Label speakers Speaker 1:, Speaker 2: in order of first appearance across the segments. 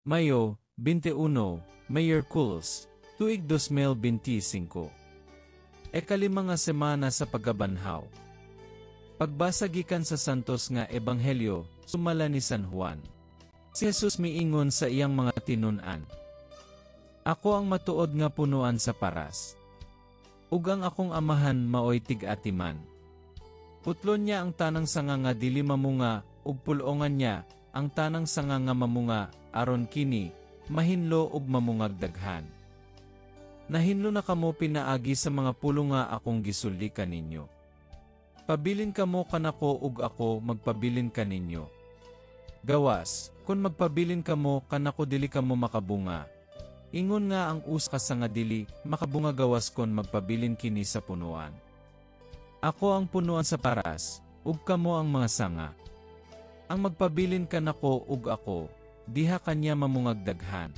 Speaker 1: Mayo, 21, Miyerkules, tuig 2025. Ekalima nga semana sa pagkabanhaw. Pagbasa gikan sa santos nga ebanghelyo, sumala ni San Juan. Si Jesus miingon sa iyang mga tinun-an. Ako ang matuod nga punuan sa paras. Ug ang akong amahan maoy tig-atiman. Putlon niya ang tanang sanga nga dili mamunga, ug pulongan niya ang tanang sanga nga mamunga, aron kini mahinlo ug mamungag daghan. Nahinlo na kamo pinaagi sa mga pulo nga akong gisuldi kaninyo. Pabilin kamo kanako ug ako magpabilin kaninyo. Gawas, kun magpabilin kamo kanako dili kamo makabunga. Ingon nga ang usa ka sanga dili makabunga gawas kon magpabilin kini sa punuan. Ako ang punuan sa paras, ug kamo ang mga sanga. Ang magpabilin kanako ug ako, diha kanya mamungag daghan.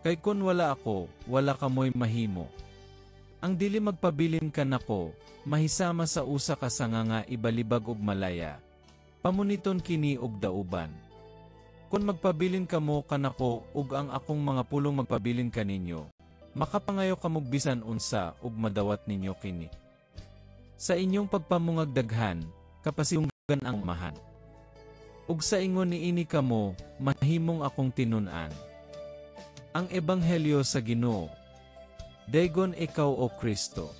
Speaker 1: Kay kun wala ako, wala kamoy mahimo. Ang dili magpabilin kanako, mahisama sa usa ka sanga nga ibalibag ug malaya. Pamuniton kini ug dauban. Kun magpabilin kamo kanako ug ang akong mga pulong magpabilin kaninyo, makapangayo kamog bisan unsa ug madawat ninyo kini. Sa inyong pagpamungag daghan, kapasiyunggan ang mahan. Ug sa ingon niini kamo, mahimong akong tinun-an. Ang ebanghelyo sa Ginoo. Daygon ikaw o Kristo.